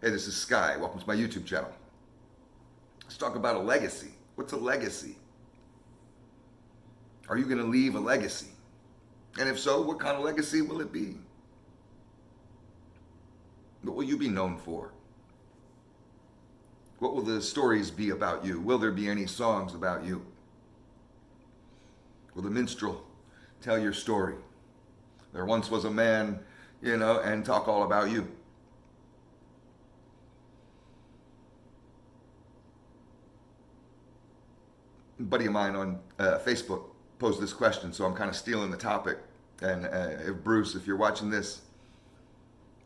Hey, this is Sky. Welcome to my YouTube channel. Let's talk about a legacy. What's a legacy? Are you going to leave a legacy? And if so, what kind of legacy will it be? What will you be known for? What will the stories be about you? Will there be any songs about you? Will the minstrel tell your story? There once was a man, and talk all about you. A buddy of mine on Facebook posed this question, so I'm kind of stealing the topic. And if Bruce, if you're watching this,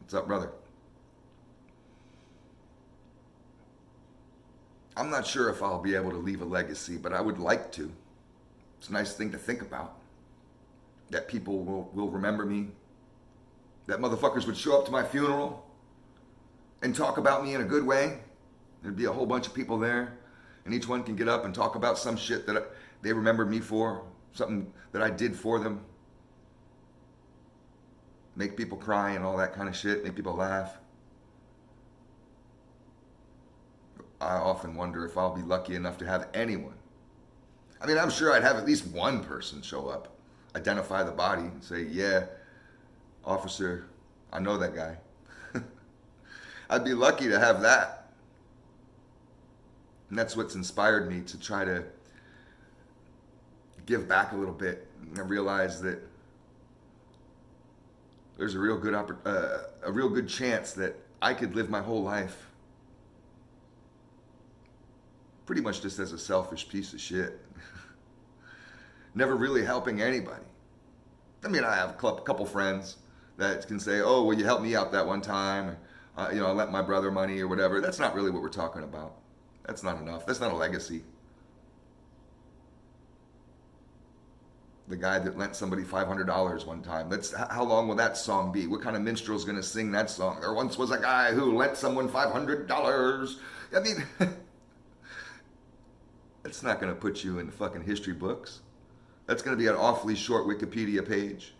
what's up, brother? I'm not sure if I'll be able to leave a legacy, but I would like to. It's a nice thing to think about. That people will remember me. That motherfuckers would show up to my funeral and talk about me in a good way. There'd be a whole bunch of people there, and each one can get up and talk about some shit that they remembered me for, something that I did for them. Make people cry and all that kind of shit, make people laugh. I often wonder if I'll be lucky enough to have anyone. I mean, I'm sure I'd have at least one person show up, identify the body, and say, yeah, officer, I know that guy. I'd be lucky to have that. And that's what's inspired me to try to give back a little bit and realize that there's a real good chance that I could live my whole life pretty much just as a selfish piece of shit. Never really helping anybody. I mean, I have a couple friends that can say, oh, well, you helped me out that one time. I lent my brother money or whatever. That's not really what we're talking about. That's not enough. That's not a legacy. The guy that lent somebody $500 one time. How long will that song be? What kind of minstrel's going to sing that song? There once was a guy who lent someone $500. I mean, that's not going to put you in the fucking history books. That's going to be an awfully short Wikipedia page.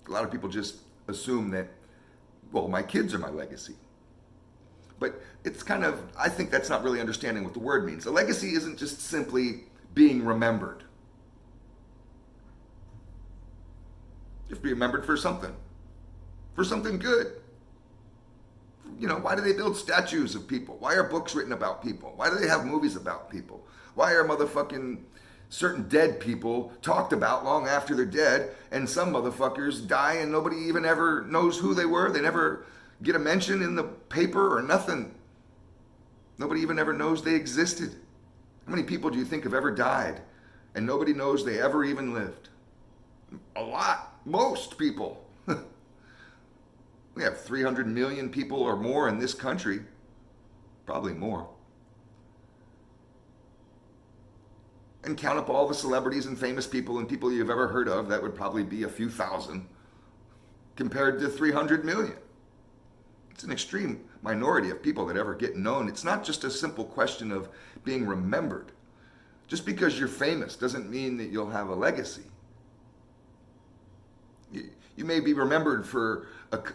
A lot of people just assume that, well, my kids are my legacy. But it's I think that's not really understanding what the word means. A legacy isn't just simply being remembered. You have to be remembered for something good. Why do they build statues of people? Why are books written about people? Why do they have movies about people? Why are motherfucking certain dead people talked about long after they're dead, and some motherfuckers die and nobody even ever knows who they were? They never get a mention in the paper or nothing. Nobody even ever knows they existed. How many people do you think have ever died and nobody knows they ever even lived? A lot. Most people. We have 300 million people or more in this country. Probably more. And count up all the celebrities and famous people and people you've ever heard of, that would probably be a few thousand compared to 300 million. It's an extreme minority of people that ever get known. It's not just a simple question of being remembered. Just because you're famous doesn't mean that you'll have a legacy. You may be remembered for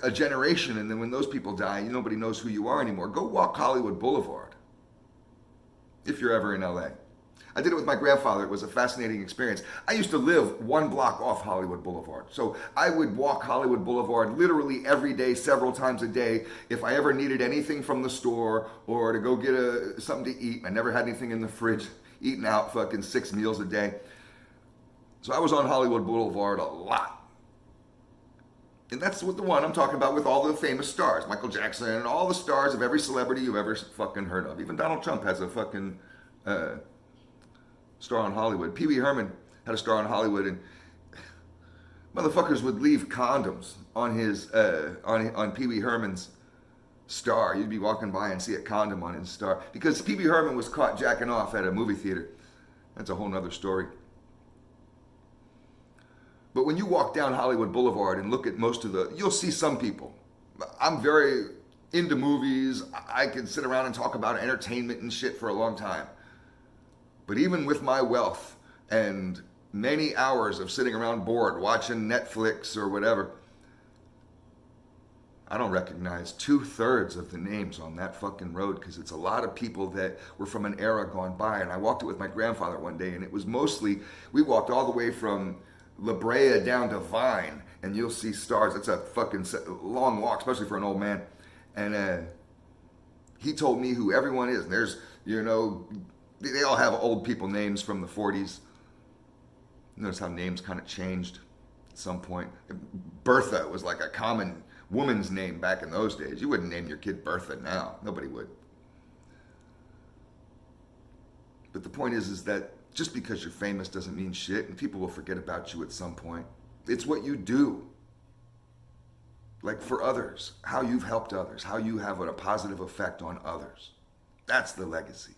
a generation, and then when those people die, nobody knows who you are anymore. Go walk Hollywood Boulevard if you're ever in LA. I did it with my grandfather. It was a fascinating experience. I used to live one block off Hollywood Boulevard. So I would walk Hollywood Boulevard literally every day, several times a day, if I ever needed anything from the store or to go get something to eat. I never had anything in the fridge, eating out fucking 6 meals a day. So I was on Hollywood Boulevard a lot. And that's what the one I'm talking about with all the famous stars. Michael Jackson and all the stars of every celebrity you've ever fucking heard of. Even Donald Trump has a fucking star on Hollywood. Pee Wee Herman had a star on Hollywood, and motherfuckers would leave condoms on his on Pee Wee Herman's star. You'd be walking by and see a condom on his star because Pee Wee Herman was caught jacking off at a movie theater. That's a whole nother story. But when you walk down Hollywood Boulevard and look at you'll see some people. I'm very into movies. I can sit around and talk about entertainment and shit for a long time. But even with my wealth and many hours of sitting around bored watching Netflix or whatever, I don't recognize 2/3 of the names on that fucking road because it's a lot of people that were from an era gone by. And I walked it with my grandfather one day, and it was mostly, we walked all the way from La Brea down to Vine, and you'll see stars. It's a fucking long walk, especially for an old man. And he told me who everyone is. And there's, you know, they all have old people names from the 40s. Notice how names kind of changed at some point. Bertha was like a common woman's name back in those days. You wouldn't name your kid Bertha now. Nobody would. But the point is that just because you're famous doesn't mean shit, and people will forget about you at some point. It's what you do. Like for others, how you've helped others, how you have a positive effect on others. That's the legacy.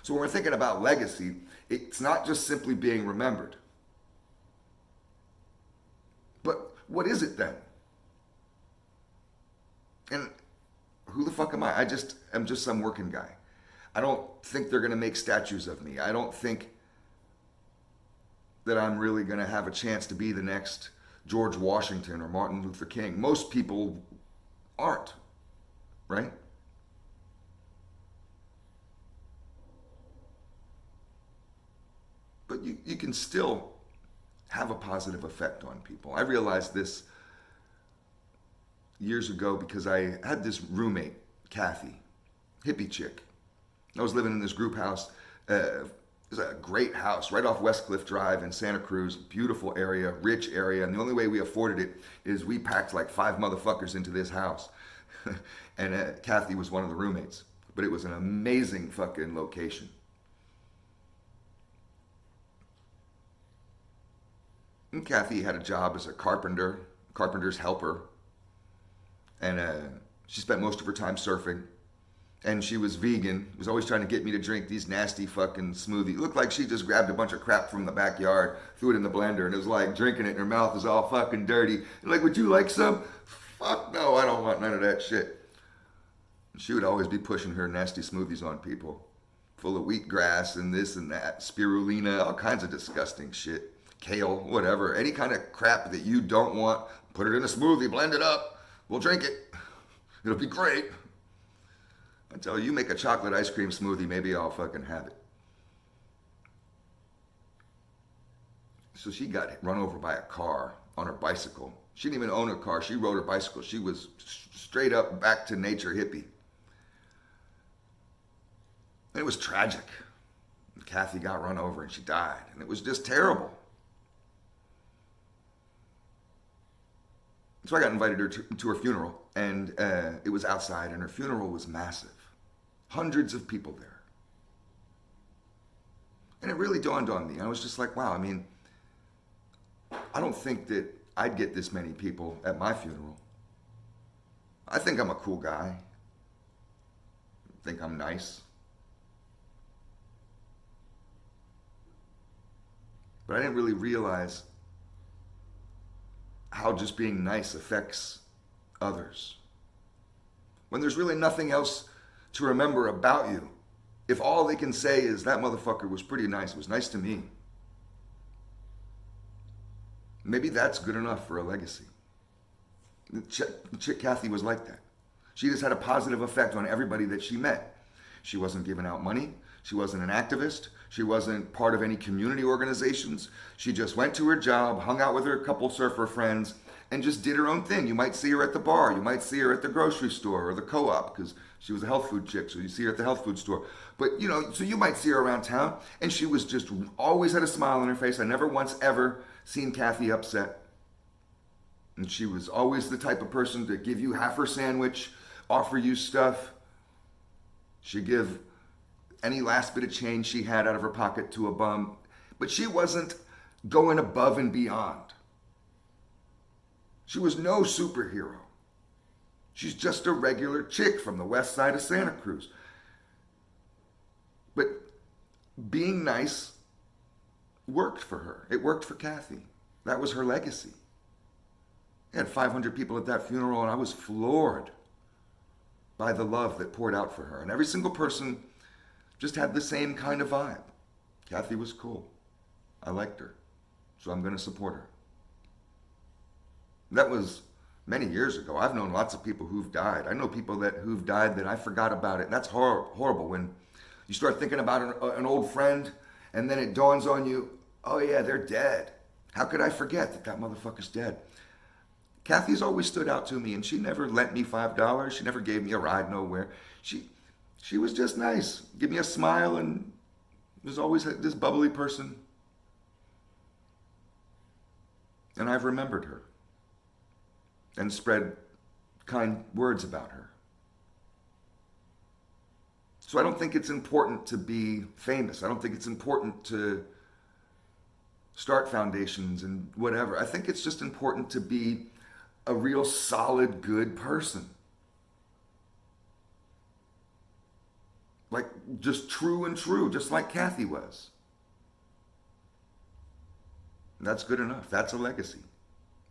So when we're thinking about legacy, it's not just simply being remembered. But what is it then? And who the fuck am I? I'm just some working guy. I don't think they're going to make statues of me. I don't think that I'm really going to have a chance to be the next George Washington or Martin Luther King. Most people aren't, right? But you can still have a positive effect on people. I realized this years ago because I had this roommate, Kathy, hippie chick. I was living in this group house. It was a great house right off West Cliff Drive in Santa Cruz. Beautiful area, rich area. And the only way we afforded it is we packed like 5 motherfuckers into this house. And Kathy was one of the roommates. But it was an amazing fucking location. And Kathy had a job as a carpenter's helper. And she spent most of her time surfing. And she was vegan, was always trying to get me to drink these nasty fucking smoothies. It looked like she just grabbed a bunch of crap from the backyard, threw it in the blender, and it was like drinking it and her mouth was all fucking dirty. And like, would you like some? Fuck no, I don't want none of that shit. And she would always be pushing her nasty smoothies on people, full of wheatgrass and this and that, spirulina, all kinds of disgusting shit. Kale, whatever, any kind of crap that you don't want, put it in a smoothie, blend it up, we'll drink it. It'll be great. I tell you, you make a chocolate ice cream smoothie, maybe I'll fucking have it. So she got run over by a car on her bicycle. She didn't even own a car. She rode her bicycle. She was straight up back to nature hippie. And it was tragic. And Kathy got run over and she died. And it was just terrible. So I got invited her to her funeral, and it was outside, and her funeral was massive. Hundreds of people there. And it really dawned on me. I was just like, wow, I mean, I don't think that I'd get this many people at my funeral. I think I'm a cool guy. I think I'm nice. But I didn't really realize how just being nice affects others. When there's really nothing else to remember about you, if all they can say is that motherfucker was pretty nice, was nice to me, maybe that's good enough for a legacy. The chick Kathy was like that. She just had a positive effect on everybody that she met. She wasn't giving out money. She wasn't an activist. She wasn't part of any community organizations. She just went to her job, hung out with her couple surfer friends, and just did her own thing. You might see her at the bar. You might see her at the grocery store or the co-op, because she was a health food chick, so you see her at the health food store. But, you know, so you might see her around town, and she was just always had a smile on her face. I never once ever seen Kathy upset. And she was always the type of person to give you half her sandwich, offer you stuff. She'd give any last bit of change she had out of her pocket to a bum. But she wasn't going above and beyond. She was no superhero. She's just a regular chick from the west side of Santa Cruz. But being nice worked for her. It worked for Kathy. That was her legacy. I had 500 people at that funeral, and I was floored by the love that poured out for her. And every single person just had the same kind of vibe. Kathy was cool. I liked her. So I'm going to support her. That was many years ago. I've known lots of people who've died. I know people who've died that I forgot about it. And that's horrible when you start thinking about an old friend and then it dawns on you, oh yeah, they're dead. How could I forget that that motherfucker's dead? Kathy's always stood out to me, and she never lent me $5. She never gave me a ride nowhere. She was just nice. Give me a smile, and was always this bubbly person. And I've remembered her and spread kind words about her. So I don't think it's important to be famous. I don't think it's important to start foundations and whatever. I think it's just important to be a real solid, good person. Like, just true and true, just like Kathy was. And that's good enough. That's a legacy.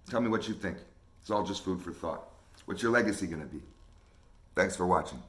Tell me what you think. It's all just food for thought. What's your legacy going to be? Thanks for watching.